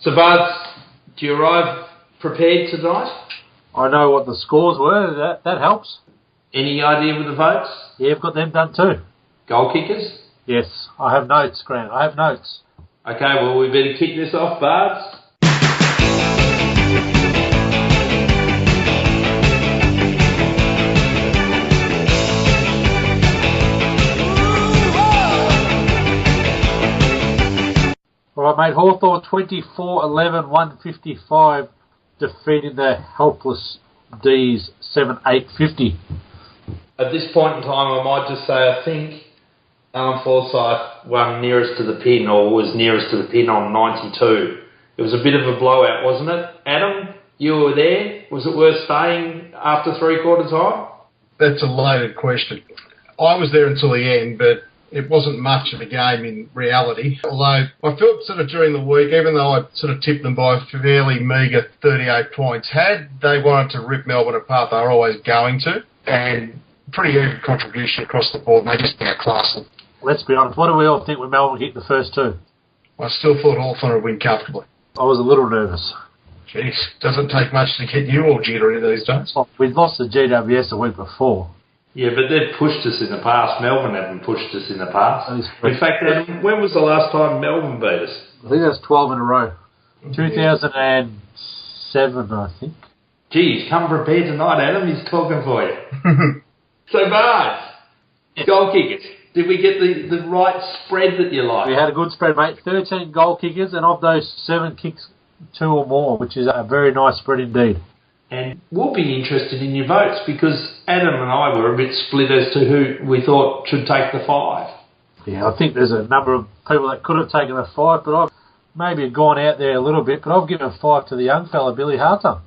So, Buzz, do you arrive prepared tonight? I know what the scores were. That helps. Any idea with the votes? Yeah, I've got them done too. Goal kickers? Yes, I have notes, Grant. I have notes. Okay, well, we better kick this off, Buzz. All right, mate. Hawthorn 24-11, 155, defeating the helpless D's 7-8-50. At this point in time, I might just say I think Alan Forsyth won nearest to the pin, or was nearest to the pin on 92. It was a bit of a blowout, wasn't it? Adam, you were there. Was it worth staying after three-quarter time? That's a loaded question. I was there until the end, but it wasn't much of a game in reality. Although I felt sort of during the week, even though I sort of tipped them by a fairly meagre 38 points, had they wanted to rip Melbourne apart, they were always going to. And pretty even contribution across the board, and they just outclassed them. Let's be honest, what do we all think when Melbourne hit the first two? I still thought Hawthorn would win comfortably. I was a little nervous. Jeez, doesn't take much to get you all jittery these days. Well, we'd lost the GWS a week before. Yeah, but they've pushed us in the past. Melbourne haven't pushed us in the past. In fact, when was the last time Melbourne beat us? I think that's 12 in a row. 2007, I think. Geez, come prepared tonight, Adam. He's talking for you. So, Bart, goal kickers. Did we get the right spread that you like? We had a good spread, mate. 13 goal kickers, and of those, 7 kicks, 2 or more, which is a very nice spread indeed. And we'll be interested in your votes, because Adam and I were a bit split as to who we thought should take the 5. Yeah, I think there's a number of people that could have taken a 5, but I've maybe gone out there a little bit, but I've given a 5 to the young fella, Billy Hawthorn.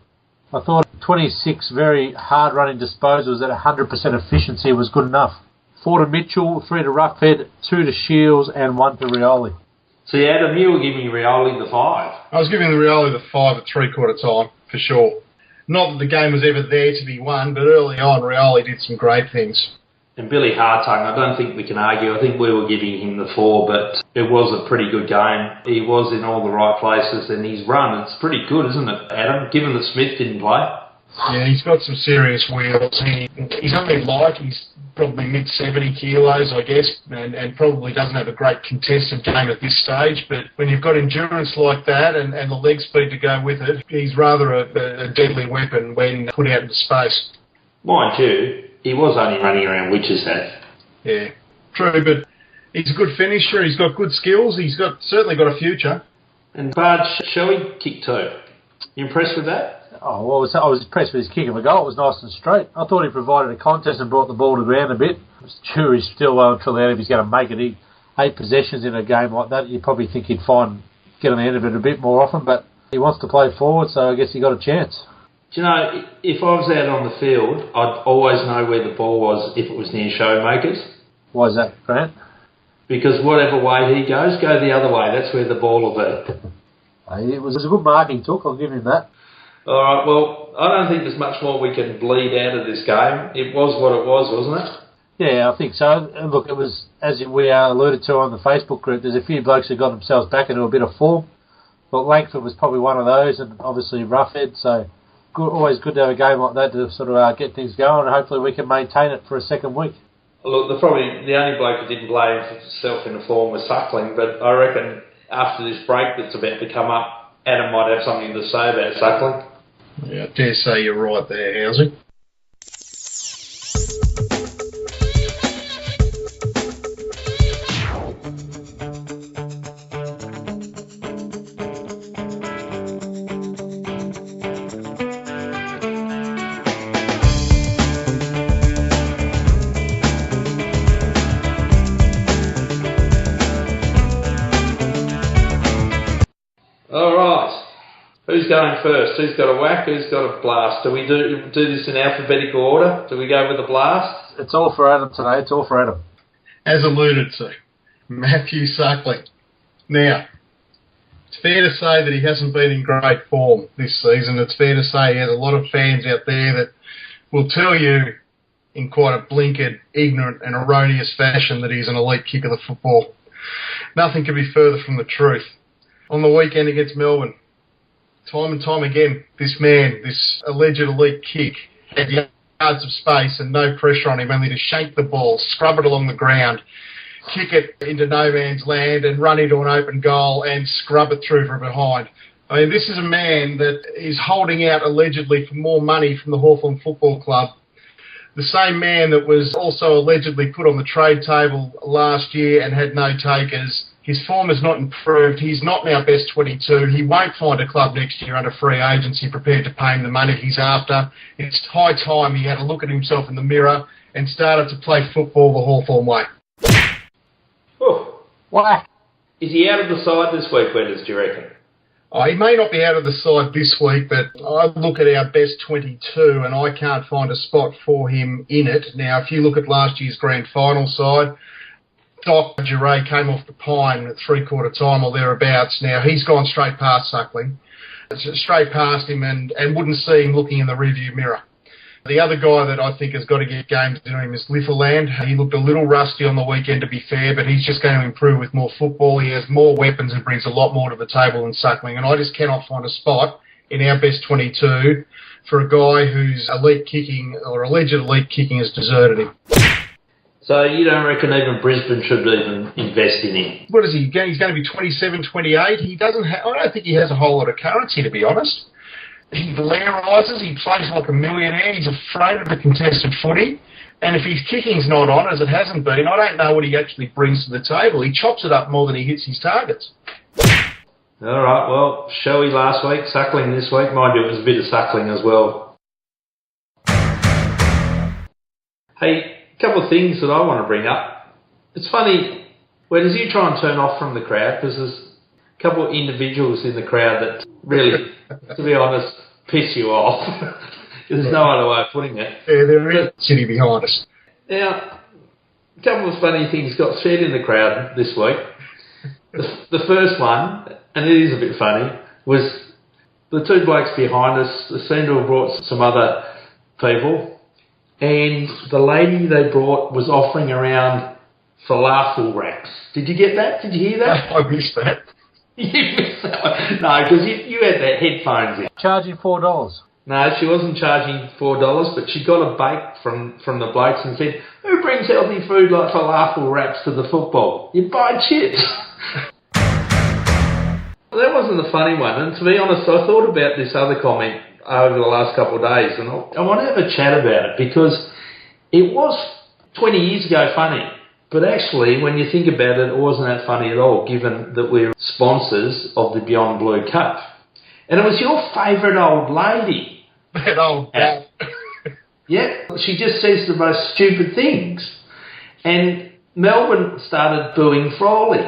I thought 26 very hard-running disposals at 100% efficiency was good enough. 4 to Mitchell, 3 to Roughhead, 2 to Shields, and 1 to Rioli. So, Adam, you were giving Rioli the 5. I was giving the Rioli the 5 at three-quarter time, for sure. Not that the game was ever there to be won, but early on, Rioli did some great things. And Billy Hawthorn, I don't think we can argue. I think we were giving him the 4, but it was a pretty good game. He was in all the right places, and his run, it's pretty good, isn't it, Adam, given that Smith didn't play? Yeah, he's got some serious wheels. He's only light. He's probably mid-70 kilos, I guess, and probably doesn't have a great contested game at this stage. But when you've got endurance like that and the leg speed to go with it, he's rather a deadly weapon when put out into space. Mind you, he was only running around Witch's Hat. Yeah, true, but he's a good finisher. He's got good skills. He's certainly got a future. And Bard Shelley kicked 2. You impressed with that? Oh, well, I was impressed with his kick of a goal. It was nice and straight. I thought he provided a contest and brought the ball to the ground a bit. The jury's still well until the end if he's going to make it. 8 possessions in a game like that, you'd probably think he'd get on the end of it a bit more often, but he wants to play forward, so I guess he got a chance. Do you know, if I was out on the field, I'd always know where the ball was if it was near Showmakers. Why is that, Grant? Because whatever way he goes, go the other way. That's where the ball will be. It was a good marking took, I'll give him that. All right, well, I don't think there's much more we can bleed out of this game. It was what it was, wasn't it? Yeah, I think so. And look, it was, as we alluded to on the Facebook group, there's a few blokes who got themselves back into a bit of form. But Langford was probably one of those, and obviously Roughhead, so always good to have a game like that to sort of get things going, and hopefully we can maintain it for a second week. Look, the only bloke who didn't play himself into form was Suckling, but I reckon after this break that's about to come up, Adam might have something to say about Suckling. Yeah, I dare say you're right there, Housey. All right. Who's going first? Who's got a whack? Who's got a blast? Do we do this in alphabetical order? Do we go with the blast? It's all for Adam today. It's all for Adam. As alluded to, Matthew Suckling. Now, it's fair to say that he hasn't been in great form this season. It's fair to say he has a lot of fans out there that will tell you in quite a blinkered, ignorant and erroneous fashion that he's an elite kicker of football. Nothing could be further from the truth. On the weekend against Melbourne, time and time again, this man, this alleged elite kick, had yards of space and no pressure on him, only to shank the ball, scrub it along the ground, kick it into no man's land and run into an open goal and scrub it through from behind. I mean, this is a man that is holding out allegedly for more money from the Hawthorn Football Club. The same man that was also allegedly put on the trade table last year and had no takers. His form has not improved. He's not now best 22. He won't find a club next year under free agency prepared to pay him the money he's after. It's high time he had a look at himself in the mirror and started to play football the Hawthorn way. Oh. Whack. Is he out of the side this week, Wedders, do you reckon? Oh, he may not be out of the side this week, but I look at our best 22 and I can't find a spot for him in it. Now, if you look at last year's grand final side, Doc Giray came off the pine at three-quarter time or thereabouts. Now, he's gone straight past Suckling, straight past him and wouldn't see him looking in the rearview mirror. The other guy that I think has got to get games into him is Litherland. He looked a little rusty on the weekend, to be fair, but he's just going to improve with more football. He has more weapons and brings a lot more to the table than Suckling. And I just cannot find a spot in our best 22 for a guy whose elite kicking or alleged elite kicking has deserted him. So you don't reckon even Brisbane should even invest in him? What is he? He's going to be 27, 28. He doesn't. I don't think he has a whole lot of currency, to be honest. He valorises, he plays like a millionaire, he's afraid of the contested footy, and if his kicking's not on, as it hasn't been, I don't know what he actually brings to the table. He chops it up more than he hits his targets. All right, well, Showy last week, Suckling this week. Mind you, it was a bit of Suckling as well. Hey, a couple of things that I want to bring up. It's funny, where does you try and turn off from the crowd, because there's a couple of individuals in the crowd that really, to be honest, piss you off. There's no other way of putting it. Yeah, there is a city behind us. Now, a couple of funny things got said in the crowd this week. The first one, and it is a bit funny, was the two blokes behind us seemed to have brought some other people, and the lady they brought was offering around falafel wraps. Did you get that? Did you hear that? I missed that. You missed that one. No, because you had the headphones in. Charging $4. No, she wasn't charging $4, but she got a bake from the blokes and said, "Who brings healthy food like falafel wraps to the football? You buy chips." That wasn't the funny one, and to be honest, I thought about this other comment over the last couple of days, and I want to have a chat about it, because it was 20 years ago funny. But actually, when you think about it, it wasn't that funny at all, given that we're sponsors of the Beyond Blue Cup. And it was your favourite old lady. That old bat. Yeah, she just says the most stupid things. And Melbourne started booing Frawley.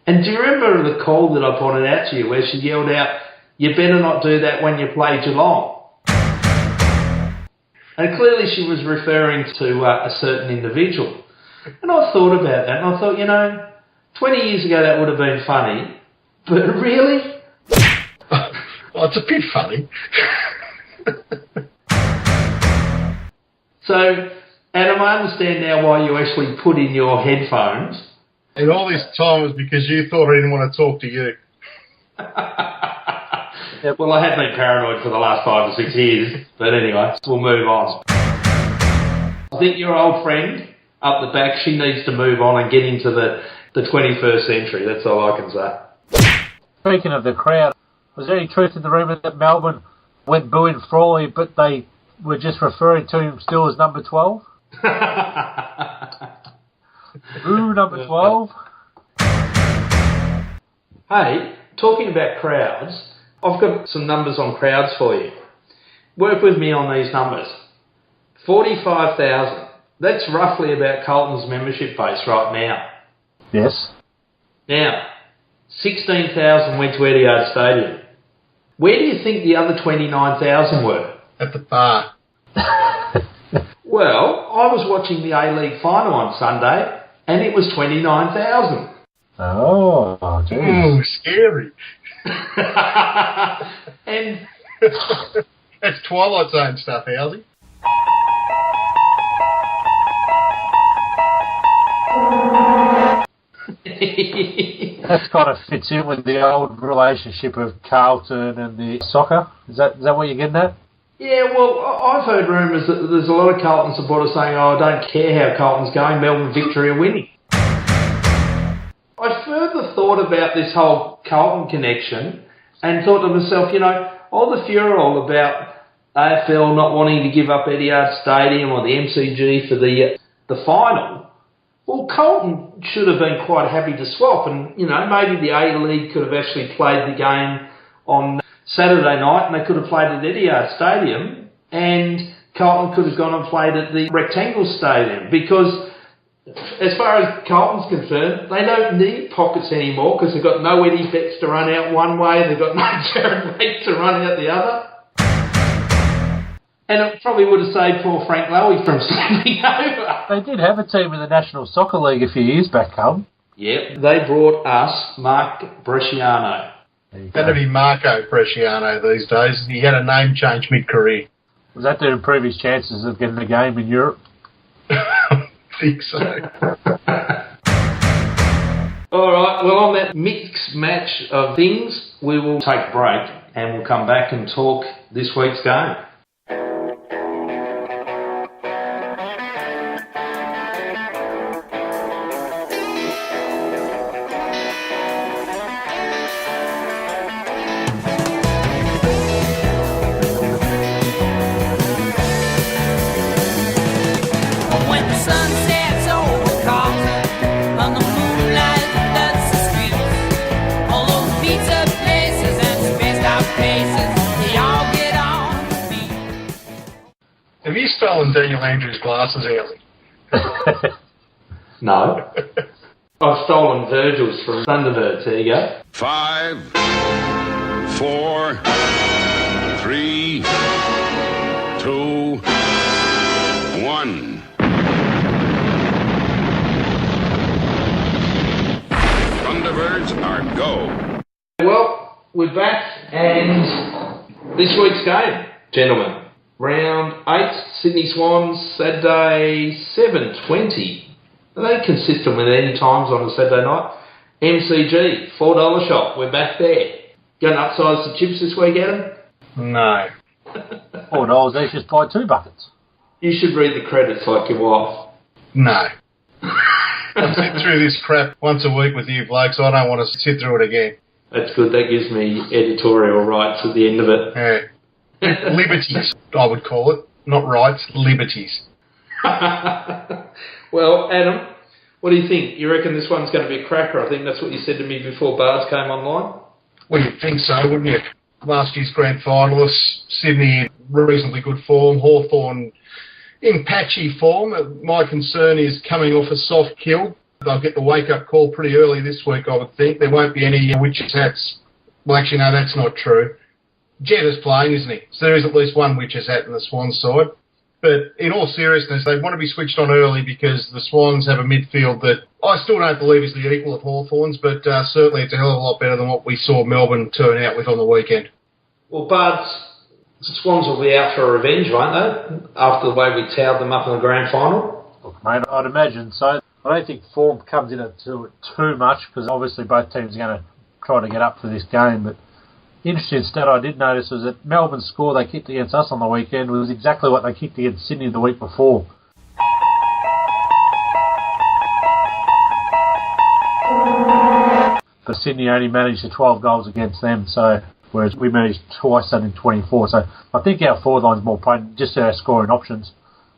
And do you remember the call that I pointed out to you, where she yelled out, "You better not do that when you play Geelong"? And clearly she was referring to a certain individual. And I thought about that, and I thought, 20 years ago that would have been funny, but really? Well, it's a bit funny. So, Adam, I understand now why you actually put in your headphones. And all this time was because you thought I didn't want to talk to you. Yeah, well, I have been paranoid for the last 5 or 6 years, but anyway, we'll move on. I think your old friend up the back, she needs to move on and get into the 21st century. That's all I can say. Speaking of the crowd, was there any truth in the rumour that Melbourne went booing Frawley, but they were just referring to him still as number 12? Ooh, number 12. Hey, talking about crowds, I've got some numbers on crowds for you. Work with me on these numbers. 45,000. That's roughly about Carlton's membership base right now. Yes. Now, 16,000 went to Etihad Stadium. Where do you think the other 29,000 were? At the bar. Well, I was watching the A-League final on Sunday, and it was 29,000. Oh, geez. Ooh, scary. And that's Twilight Zone stuff, Howsy. That kind of fits in with the old relationship of Carlton and the soccer. Is that what you're getting at? Yeah, well, I've heard rumours that there's a lot of Carlton supporters saying, I don't care how Carlton's going, Melbourne Victory are winning. I further thought about this whole Carlton connection and thought to myself, all the furore about AFL not wanting to give up Etihad Stadium or the MCG for the final, well, Carlton should have been quite happy to swap, and maybe the A-League could have actually played the game on Saturday night, and they could have played at Etihad Stadium, and Carlton could have gone and played at the Rectangle Stadium, because as far as Carlton's concerned, they don't need pockets anymore because they've got no Eddie Betts to run out one way, they've got no Jared Waite to run out the other. And it probably would have saved poor Frank Lowy from slipping over. They did have a team in the National Soccer League a few years back, Carlton. Yep, they brought us Mark Bresciano. That'd be Marco Bresciano these days. He had a name change mid-career. Was that to improve his chances of getting a game in Europe? I think so. All right, well, on that mixed match of things, we will take a break and we'll come back and talk this week's game. Have you stolen Daniel Andrews' glasses early? No. I've stolen Virgil's from Thunderbirds. There you go. 5, 4, 3, 2, 1. Thunderbirds are go. Well, we're back, and this week's game, gentlemen. Round 8, Sydney Swans, Saturday, 7:20. Are they consistent with any times on a Saturday night? MCG, $4 shop. We're back there. Going to upsize the chips this week, Adam? No. $4, they just buy 2 buckets. You should read the credits like your wife. No. I sit through this crap once a week with you blokes. I don't want to sit through it again. That's good. That gives me editorial rights at the end of it. Yeah. Liberties, I would call it. Not rights, liberties. Well, Adam, what do you think? You reckon this one's going to be a cracker? I think that's what you said to me before Bars came online. Well, you'd think so, wouldn't you? Last year's grand finalists, Sydney in reasonably good form, Hawthorn in patchy form. My concern is coming off a soft kill. They'll get the wake-up call pretty early this week, I would think. There won't be any witches' hats. Well, actually, no, that's not true. Wedders playing, isn't he? So there is at least one witches hat in the Swans side. But in all seriousness, they want to be switched on early because the Swans have a midfield that I still don't believe is the equal of Hawthorn's, but certainly it's a hell of a lot better than what we saw Melbourne turn out with on the weekend. Well, Bards, the Swans will be out for revenge, won't they? After the way we towed them up in the grand final. Look, mate, I'd imagine so. I don't think form comes into it too much because obviously both teams are going to try to get up for this game, but the interesting stat I did notice was that Melbourne's score they kicked against us on the weekend was exactly what they kicked against Sydney the week before. But Sydney only managed 12 goals against them, so whereas we managed twice that in 24. So I think our forward line's more potent, just our scoring options.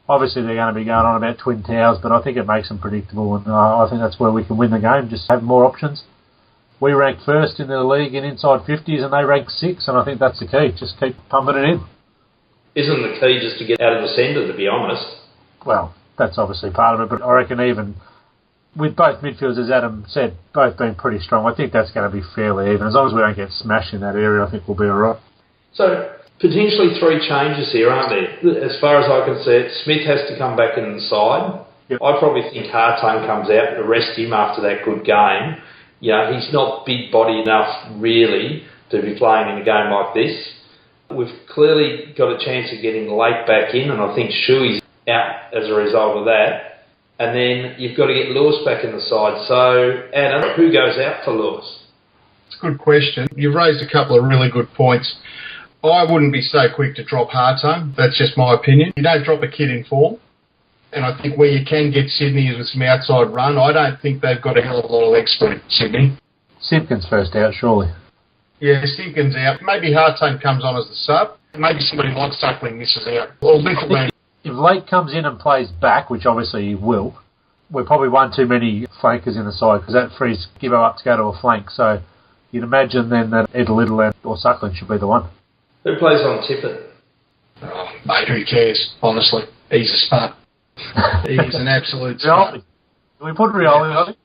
Obviously they're going to be going on about twin towers, but I think it makes them predictable, and I think that's where we can win the game, just have more options. We ranked first in the league in inside 50s and they ranked 6, and I think that's the key. Just keep pumping it in. Isn't the key just to get out of the centre, to be honest? Well, that's obviously part of it, but I reckon even with both midfielders, as Adam said, both being pretty strong, I think that's going to be fairly even. As long as we don't get smashed in that area, I think we'll be all right. So, potentially 3 changes here, aren't there? As far as I can see it, Smith has to come back in the side. Yep. I probably think Hawthorn comes out to rest him after that good game. Yeah, he's not big body enough, really, to be playing in a game like this. We've clearly got a chance of getting Lake back in, and I think Shuey's out as a result of that. and then you've got to get Lewis back in the side. So, Adam, who goes out for Lewis? It's a good question. You've raised a couple of really good points. I wouldn't be so quick to drop Hawthorn. That's just my opinion. You don't drop a kid in form. And I think where you can get Sydney is with some outside run. I don't think they've got a hell of a lot of leg speed, Sydney. Simpkins first out, surely. Yeah, Simpkins out. Maybe Hawthorn comes on as the sub. Maybe somebody like Suckling misses out. Or Little If Lake comes in and plays back, which obviously he will, we're probably one too many flankers in the side because that frees Gibbo up to go to a flank. So you'd imagine then that either Little or Suckling should be the one. Who plays on Tippett? Oh, mate, who cares, honestly? He's a spud. He's an absolute spud. Can we put Rioli on it?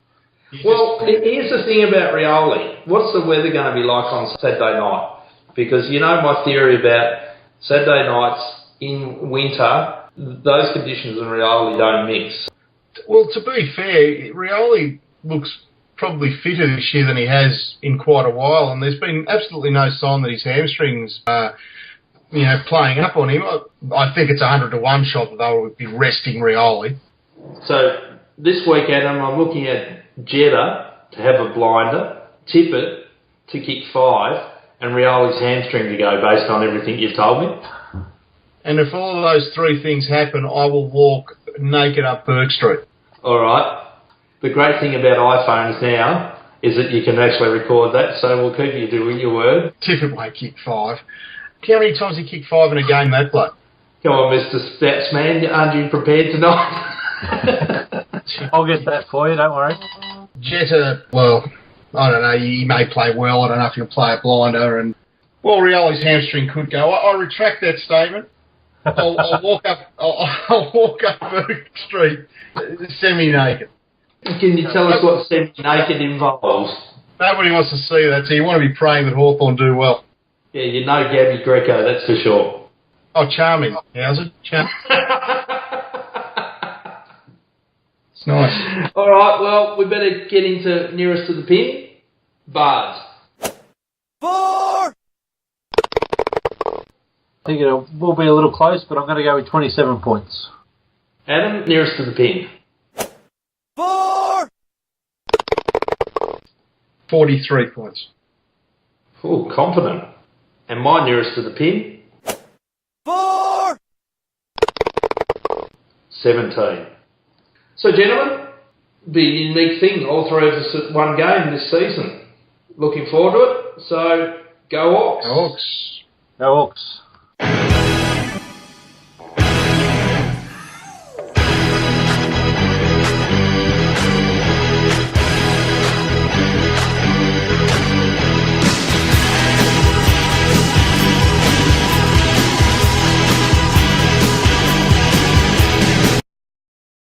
Well, here's the thing about Rioli. What's the weather going to be like on Saturday night? Because you know my theory about Saturday nights in winter, those conditions and Rioli don't mix. Well, to be fair, Rioli looks probably fitter this year than he has in quite a while, and there's been absolutely no sign that his hamstrings are, playing up on him. I think it's 100-to-1 shot that they would be resting Rioli. So this week, Adam, I'm looking at Jetta to have a blinder, Tippett to kick 5, and Rioli's hamstring to go based on everything you've told me. And if all of those three things happen, I will walk naked up Burke Street. All right. The great thing about iPhones now is that you can actually record that, so we'll keep you doing your word. Tippett won't kick 5. How many times he kicked 5 in a game, that bloke? Come on, Mr. Statsman, aren't you prepared tonight? I'll get that for you, don't worry. Jetta, well, I don't know, he may play well. I don't know if he'll play a blinder. And well, Rioli's hamstring could go. I retract that statement. I'll walk up Burke Street semi-naked. Can you tell us what semi-naked involves? Nobody wants to see that, so you want to be praying that Hawthorn do well. Yeah, you know Gabby Greco, that's for sure. Oh, charming. How's it? It's nice. All right, well, we better get into nearest to the pin. Bards. 4! I think it will be a little close, but I'm going to go with 27 points. Adam, nearest to the pin. 4! 43 points. Oh, confident. And my nearest to the pin? 4! 17. So, gentlemen, be a unique thing. All three of us at one game this season. Looking forward to it. So, go Hawks. Hawks. Go Hawks.